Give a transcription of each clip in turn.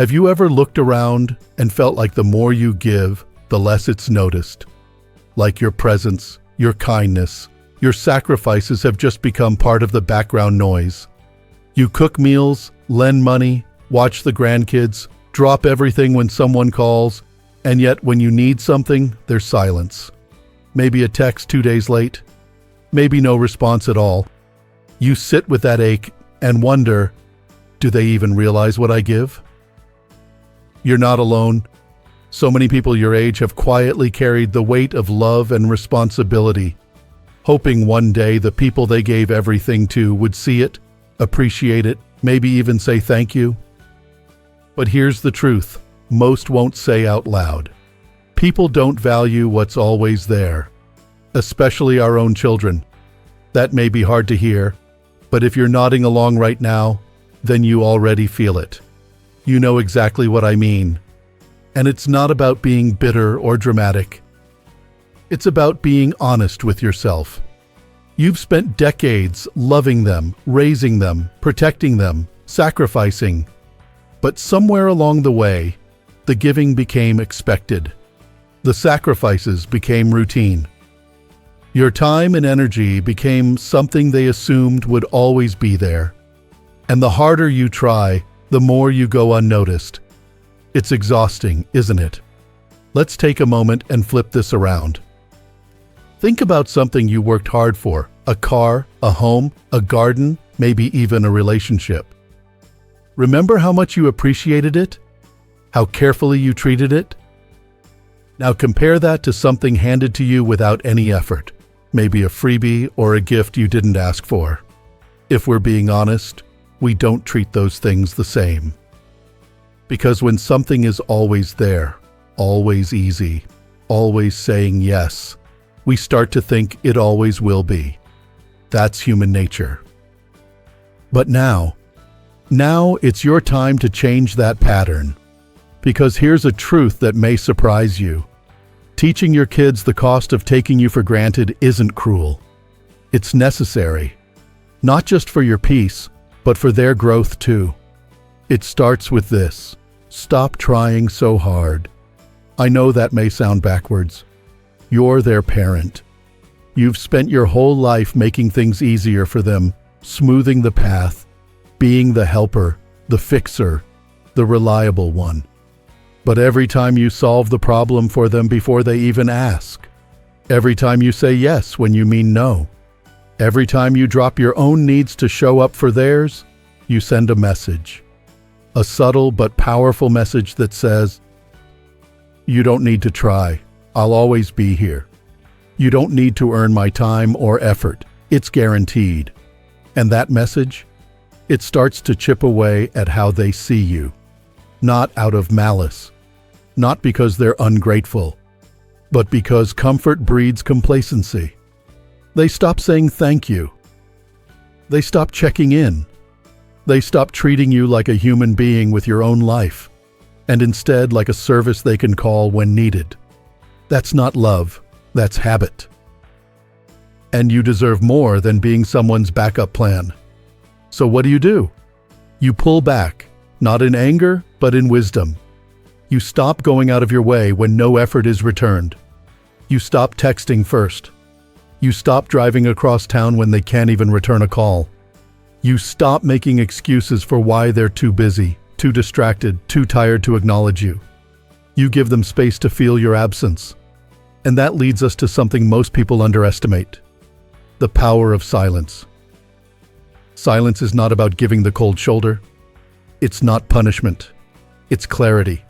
Have you ever looked around and felt like the more you give, the less it's noticed? Like your presence, your kindness, your sacrifices have just become part of the background noise. You cook meals, lend money, watch the grandkids, drop everything when someone calls, and yet when you need something, there's silence. Maybe a text 2 days late, maybe no response at all. You sit with that ache and wonder, do they even realize what I give? You're not alone. So many people your age have quietly carried the weight of love and responsibility, hoping one day the people they gave everything to would see it, appreciate it, maybe even say thank you. But here's the truth, most won't say out loud. People don't value what's always there, especially our own children. That may be hard to hear, but if you're nodding along right now, then you already feel it. You know exactly what I mean. And it's not about being bitter or dramatic. It's about being honest with yourself. You've spent decades loving them, raising them, protecting them, sacrificing. But somewhere along the way, the giving became expected. The sacrifices became routine. Your time and energy became something they assumed would always be there. And the harder you try, the more you go unnoticed. It's exhausting, isn't it? Let's take a moment and flip this around. Think about something you worked hard for, a car, a home, a garden, maybe even a relationship. Remember how much you appreciated it? How carefully you treated it? Now compare that to something handed to you without any effort, maybe a freebie or a gift you didn't ask for. If we're being honest, we don't treat those things the same. Because when something is always there, always easy, always saying yes, we start to think it always will be. That's human nature. But now it's your time to change that pattern. Because here's a truth that may surprise you. Teaching your kids the cost of taking you for granted isn't cruel. It's necessary. Not just for your peace, but for their growth too. It starts with this. Stop trying so hard. I know that may sound backwards. You're their parent. You've spent your whole life making things easier for them, smoothing the path, being the helper, the fixer, the reliable one. But every time you solve the problem for them before they even ask, every time you say yes when you mean no, every time you drop your own needs to show up for theirs, you send a message. A subtle but powerful message that says, you don't need to try. I'll always be here. You don't need to earn my time or effort. It's guaranteed. And that message? It starts to chip away at how they see you. Not out of malice. Not because they're ungrateful, but because comfort breeds complacency. They stop saying thank you. They stop checking in. They stop treating you like a human being with your own life, and instead like a service they can call when needed. That's not love, that's habit. And you deserve more than being someone's backup plan. So what do? You pull back, not in anger, but in wisdom. You stop going out of your way when no effort is returned. You stop texting first. You stop driving across town when they can't even return a call. You stop making excuses for why they're too busy, too distracted, too tired to acknowledge you. You give them space to feel your absence. And that leads us to something most people underestimate: the power of silence. Silence is not about giving the cold shoulder. It's not punishment. It's clarity.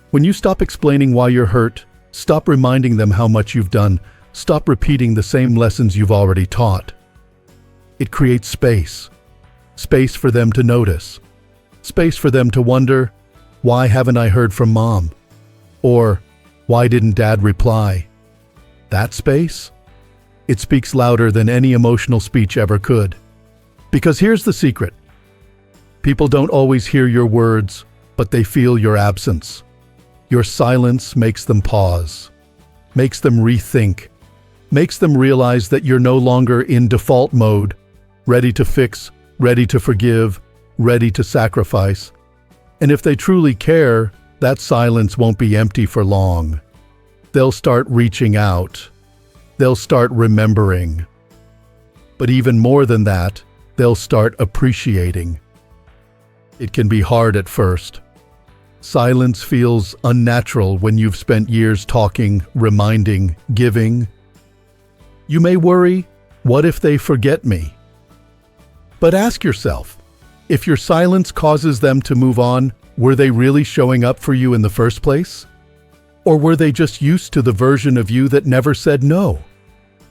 When you stop explaining why you're hurt, stop reminding them how much you've done, stop repeating the same lessons you've already taught. It creates space. Space for them to notice. Space for them to wonder, why haven't I heard from Mom? Or, why didn't Dad reply? That space? It speaks louder than any emotional speech ever could. Because here's the secret. People don't always hear your words, but they feel your absence. Your silence makes them pause, makes them rethink, makes them realize that you're no longer in default mode, ready to fix, ready to forgive, ready to sacrifice. And if they truly care, that silence won't be empty for long. They'll start reaching out. They'll start remembering. But even more than that, they'll start appreciating. It can be hard at first. Silence feels unnatural when you've spent years talking, reminding, giving. You may worry, what if they forget me? But ask yourself, if your silence causes them to move on, were they really showing up for you in the first place? Or were they just used to the version of you that never said no?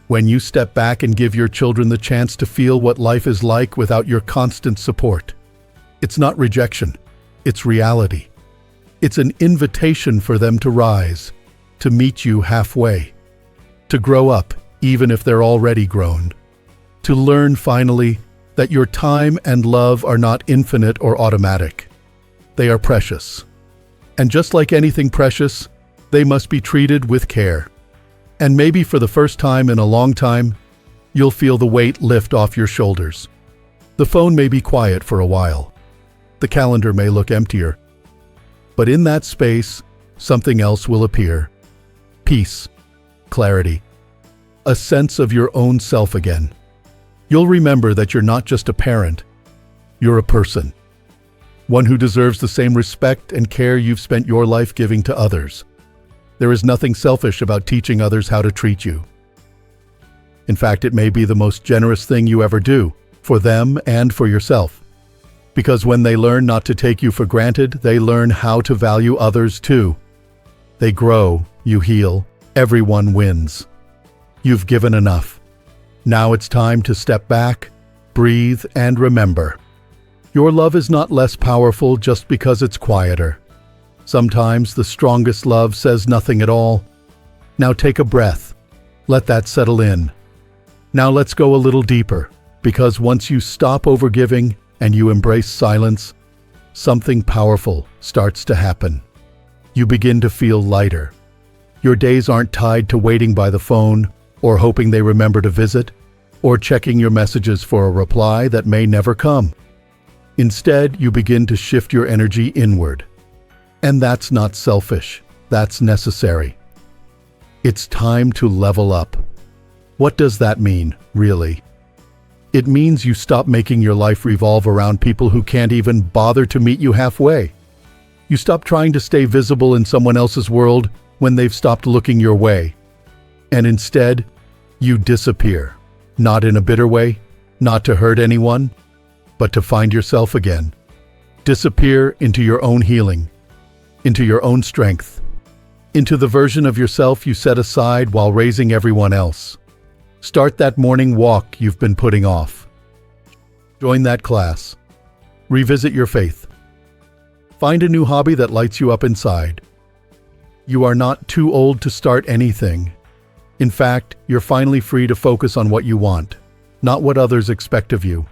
When you step back and give your children the chance to feel what life is like without your constant support, it's not rejection, it's reality. It's an invitation for them to rise, to meet you halfway, to grow up even if they're already grown, to learn finally that your time and love are not infinite or automatic. They are precious. And just like anything precious, they must be treated with care. And maybe for the first time in a long time, you'll feel the weight lift off your shoulders. The phone may be quiet for a while. The calendar may look emptier. But in that space, something else will appear. Peace, clarity, a sense of your own self again. You'll remember that you're not just a parent, you're a person. One who deserves the same respect and care you've spent your life giving to others. There is nothing selfish about teaching others how to treat you. In fact, it may be the most generous thing you ever do, for them and for yourself. Because when they learn not to take you for granted, they learn how to value others too. They grow, you heal, everyone wins. You've given enough. Now it's time to step back, breathe, and remember. Your love is not less powerful just because it's quieter. Sometimes the strongest love says nothing at all. Now take a breath. Let that settle in. Now let's go a little deeper, because once you stop overgiving and you embrace silence, something powerful starts to happen. You begin to feel lighter. Your days aren't tied to waiting by the phone, or hoping they remember to visit, or checking your messages for a reply that may never come. Instead, you begin to shift your energy inward. And that's not selfish, that's necessary. It's time to level up. What does that mean, really? It means you stop making your life revolve around people who can't even bother to meet you halfway. You stop trying to stay visible in someone else's world when they've stopped looking your way. And instead, you disappear. Not in a bitter way, not to hurt anyone, but to find yourself again. Disappear into your own healing, into your own strength, into the version of yourself you set aside while raising everyone else. Start that morning walk you've been putting off. Join that class. Revisit your faith. Find a new hobby that lights you up inside. You are not too old to start anything. In fact, you're finally free to focus on what you want, not what others expect of you.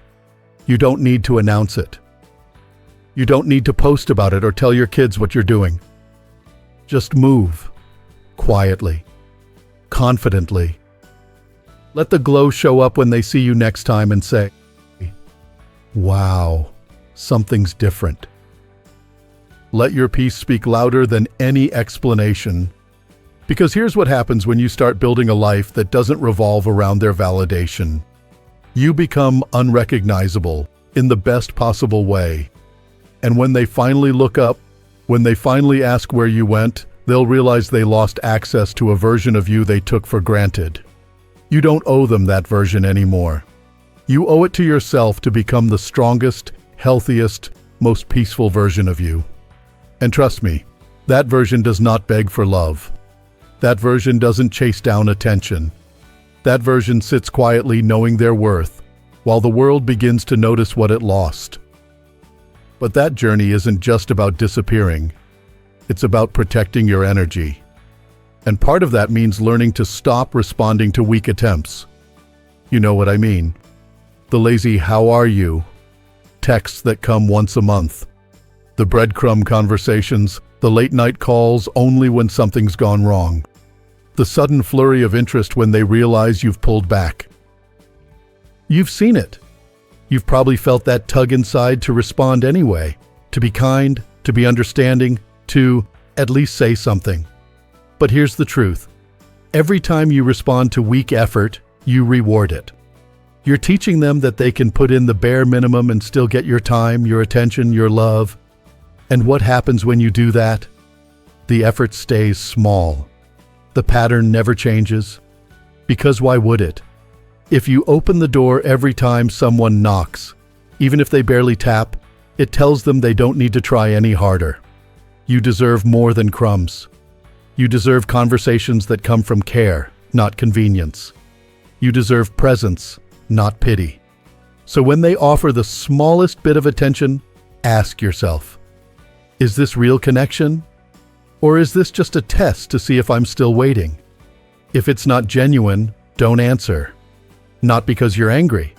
You don't need to announce it. You don't need to post about it or tell your kids what you're doing. Just move, quietly, confidently. Let the glow show up when they see you next time and say, "Wow, something's different." Let your peace speak louder than any explanation. Because here's what happens when you start building a life that doesn't revolve around their validation. You become unrecognizable in the best possible way. And when they finally look up, when they finally ask where you went, they'll realize they lost access to a version of you they took for granted. You don't owe them that version anymore. You owe it to yourself to become the strongest, healthiest, most peaceful version of you. And trust me, that version does not beg for love. That version doesn't chase down attention. That version sits quietly knowing their worth, while the world begins to notice what it lost. But that journey isn't just about disappearing. It's about protecting your energy. And part of that means learning to stop responding to weak attempts. You know what I mean. The lazy "how are you" texts that come once a month. The breadcrumb conversations, the late-night calls only when something's gone wrong. The sudden flurry of interest when they realize you've pulled back. You've seen it. You've probably felt that tug inside to respond anyway, to be kind, to be understanding, to at least say something. But here's the truth. Every time you respond to weak effort, you reward it. You're teaching them that they can put in the bare minimum and still get your time, your attention, your love. And what happens when you do that? The effort stays small. The pattern never changes. Because why would it? If you open the door every time someone knocks, even if they barely tap, it tells them they don't need to try any harder. You deserve more than crumbs. You deserve conversations that come from care, not convenience. You deserve presence, not pity. So when they offer the smallest bit of attention, ask yourself, is this real connection? Or is this just a test to see if I'm still waiting? If it's not genuine, don't answer. Not because you're angry,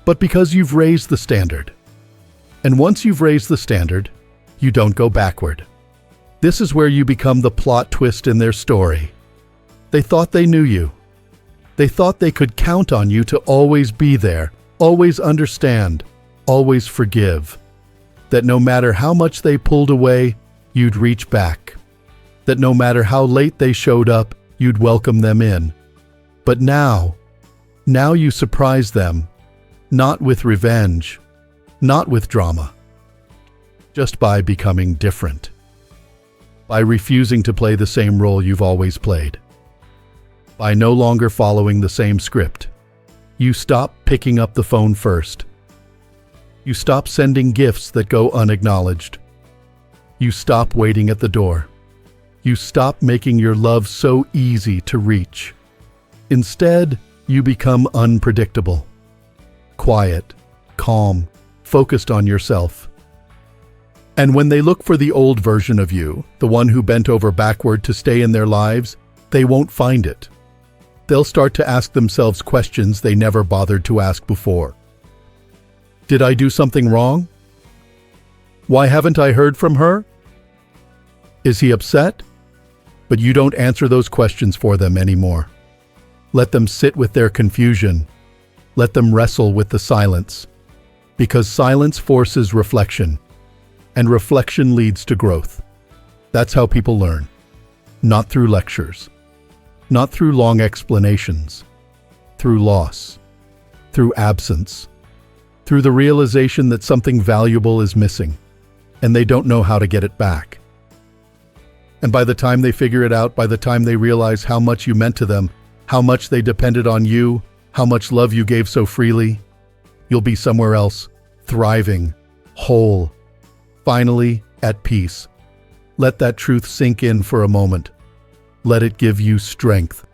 but because you've raised the standard. And once you've raised the standard, you don't go backward. This is where you become the plot twist in their story. They thought they knew you. They thought they could count on you to always be there, always understand, always forgive. That no matter how much they pulled away, you'd reach back. That no matter how late they showed up, you'd welcome them in. But now you surprise them, not with revenge, not with drama, just by becoming different. By refusing to play the same role you've always played. By no longer following the same script. You stop picking up the phone first. You stop sending gifts that go unacknowledged. You stop waiting at the door. You stop making your love so easy to reach. Instead, you become unpredictable. Quiet, calm, focused on yourself. And when they look for the old version of you, the one who bent over backward to stay in their lives, they won't find it. They'll start to ask themselves questions they never bothered to ask before. Did I do something wrong? Why haven't I heard from her? Is he upset? But you don't answer those questions for them anymore. Let them sit with their confusion. Let them wrestle with the silence. Because silence forces reflection. And reflection leads to growth. That's how people learn. Not through lectures. Not through long explanations. Through loss. Through absence. Through the realization that something valuable is missing, and they don't know how to get it back. And by the time they figure it out, by the time they realize how much you meant to them, how much they depended on you, how much love you gave so freely, you'll be somewhere else, thriving, whole, finally at peace. Let that truth sink in for a moment. Let it give you strength.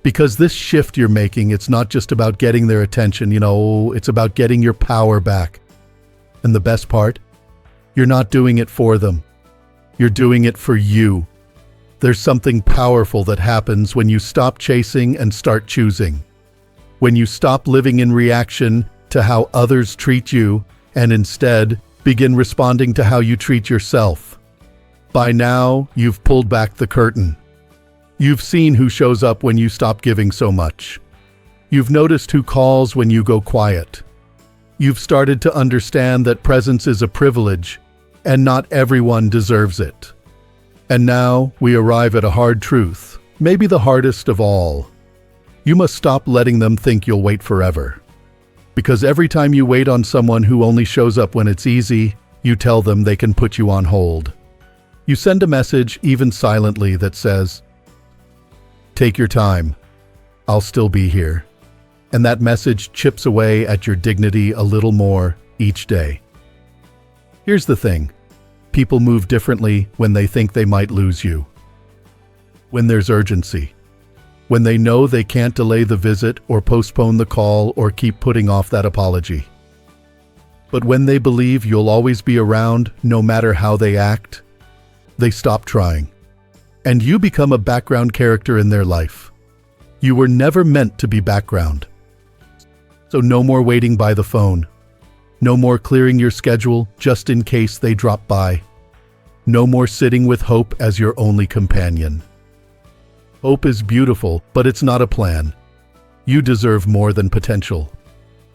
Because this shift you're making, it's not just about getting their attention, it's about getting your power back. And the best part? You're not doing it for them. You're doing it for you. There's something powerful that happens when you stop chasing and start choosing. When you stop living in reaction to how others treat you and instead begin responding to how you treat yourself. By now, you've pulled back the curtain. You've seen who shows up when you stop giving so much. You've noticed who calls when you go quiet. You've started to understand that presence is a privilege, and not everyone deserves it. And now we arrive at a hard truth, maybe the hardest of all. You must stop letting them think you'll wait forever. Because every time you wait on someone who only shows up when it's easy, you tell them they can put you on hold. You send a message, even silently, that says, "Take your time. I'll still be here." And that message chips away at your dignity a little more each day. Here's the thing. People move differently when they think they might lose you. When there's urgency. When they know they can't delay the visit or postpone the call or keep putting off that apology. But when they believe you'll always be around, no matter how they act, they stop trying. And you become a background character in their life. You were never meant to be background. So no more waiting by the phone. No more clearing your schedule just in case they drop by. No more sitting with hope as your only companion. Hope is beautiful, but it's not a plan. You deserve more than potential.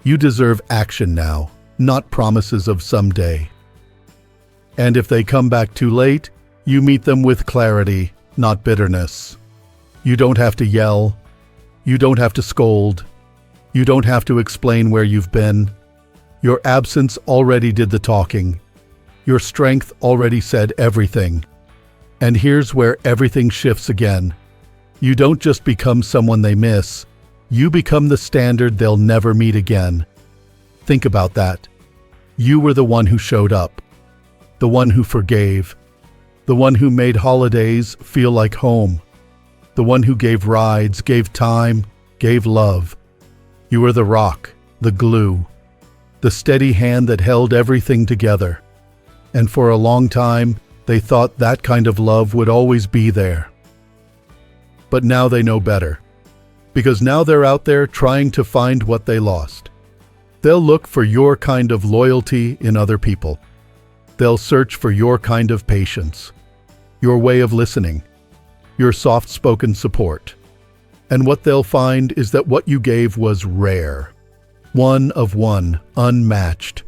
You deserve action now, not promises of someday. And if they come back too late, you meet them with clarity, not bitterness. You don't have to yell. You don't have to scold. You don't have to explain where you've been. Your absence already did the talking. Your strength already said everything. And here's where everything shifts again. You don't just become someone they miss. You become the standard they'll never meet again. Think about that. You were the one who showed up. The one who forgave. The one who made holidays feel like home. The one who gave rides, gave time, gave love. You were the rock, the glue, the steady hand that held everything together. And for a long time, they thought that kind of love would always be there. But now they know better. Because now they're out there trying to find what they lost. They'll look for your kind of loyalty in other people. They'll search for your kind of patience, your way of listening, your soft-spoken support. And what they'll find is that what you gave was rare. One of one, unmatched.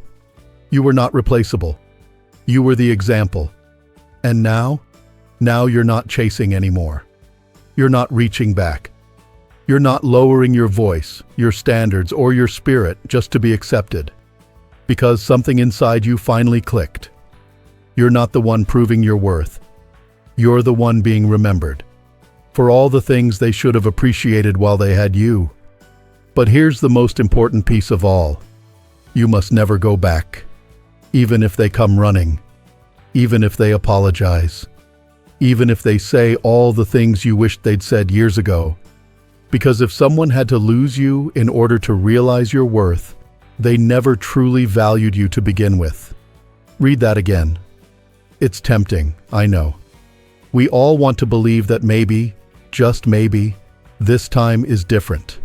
You were not replaceable. You were the example. And now you're not chasing anymore. You're not reaching back. You're not lowering your voice, your standards, or your spirit just to be accepted. Because something inside you finally clicked. You're not the one proving your worth. You're the one being remembered. For all the things they should have appreciated while they had you. But here's the most important piece of all. You must never go back. Even if they come running. Even if they apologize. Even if they say all the things you wished they'd said years ago. Because if someone had to lose you in order to realize your worth, they never truly valued you to begin with. Read that again. It's tempting, I know. We all want to believe that maybe, just maybe, this time is different.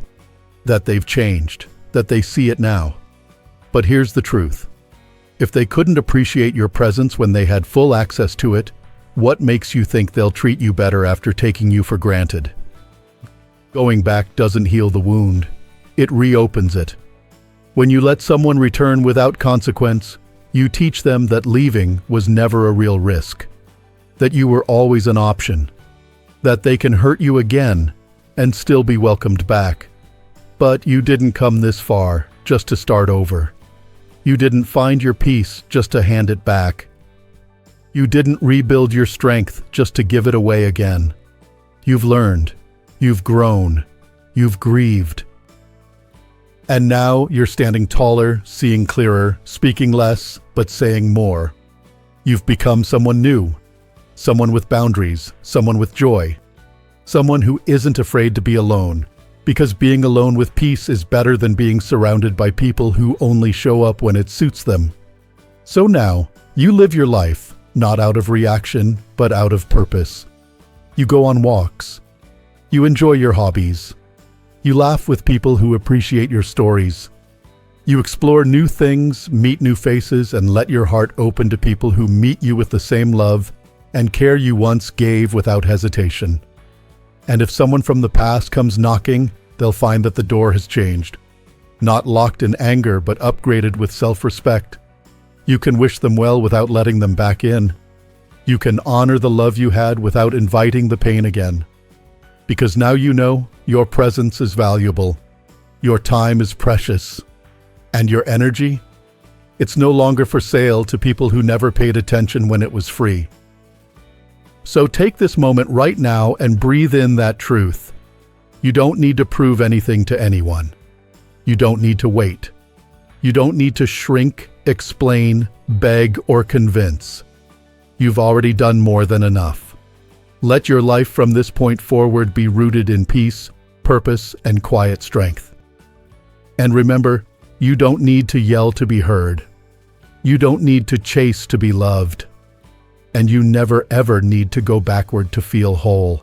That they've changed, that they see it now. But here's the truth. If they couldn't appreciate your presence when they had full access to it, what makes you think they'll treat you better after taking you for granted? Going back doesn't heal the wound. It reopens it. When you let someone return without consequence, you teach them that leaving was never a real risk. That you were always an option. That they can hurt you again and still be welcomed back. But you didn't come this far just to start over. You didn't find your peace just to hand it back. You didn't rebuild your strength just to give it away again. You've learned. You've grown. You've grieved. And now you're standing taller, seeing clearer, speaking less, but saying more. You've become someone new. Someone with boundaries. Someone with joy. Someone who isn't afraid to be alone. Because being alone with peace is better than being surrounded by people who only show up when it suits them. So now, you live your life, not out of reaction, but out of purpose. You go on walks. You enjoy your hobbies. You laugh with people who appreciate your stories. You explore new things, meet new faces, and let your heart open to people who meet you with the same love and care you once gave without hesitation. And if someone from the past comes knocking, they'll find that the door has changed. Not locked in anger, but upgraded with self-respect. You can wish them well without letting them back in. You can honor the love you had without inviting the pain again. Because now you know your presence is valuable. Your time is precious. And your energy? It's no longer for sale to people who never paid attention when it was free. So take this moment right now and breathe in that truth. You don't need to prove anything to anyone. You don't need to wait. You don't need to shrink, explain, beg, or convince. You've already done more than enough. Let your life from this point forward be rooted in peace, purpose, and quiet strength. And remember, you don't need to yell to be heard. You don't need to chase to be loved. And you never ever need to go backward to feel whole.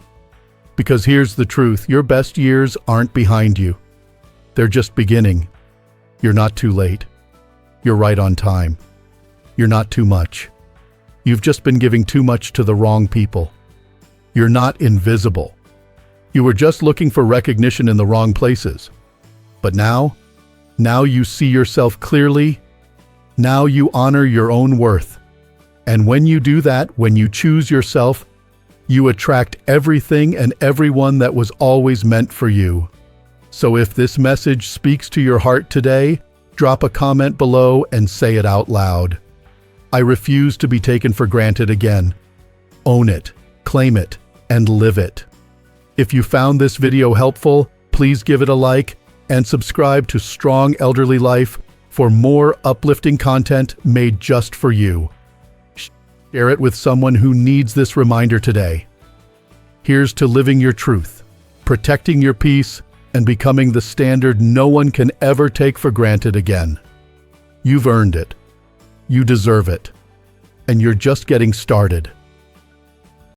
Because here's the truth, your best years aren't behind you. They're just beginning. You're not too late. You're right on time. You're not too much. You've just been giving too much to the wrong people. You're not invisible. You were just looking for recognition in the wrong places. But now you see yourself clearly. Now you honor your own worth. And when you do that, when you choose yourself, you attract everything and everyone that was always meant for you. So if this message speaks to your heart today, drop a comment below and say it out loud. I refuse to be taken for granted again. Own it, claim it, and live it. If you found this video helpful, please give it a like and subscribe to Strong Elderly Life for more uplifting content made just for you. Share it with someone who needs this reminder today. Here's to living your truth, protecting your peace, and becoming the standard no one can ever take for granted again. You've earned it. You deserve it. And you're just getting started.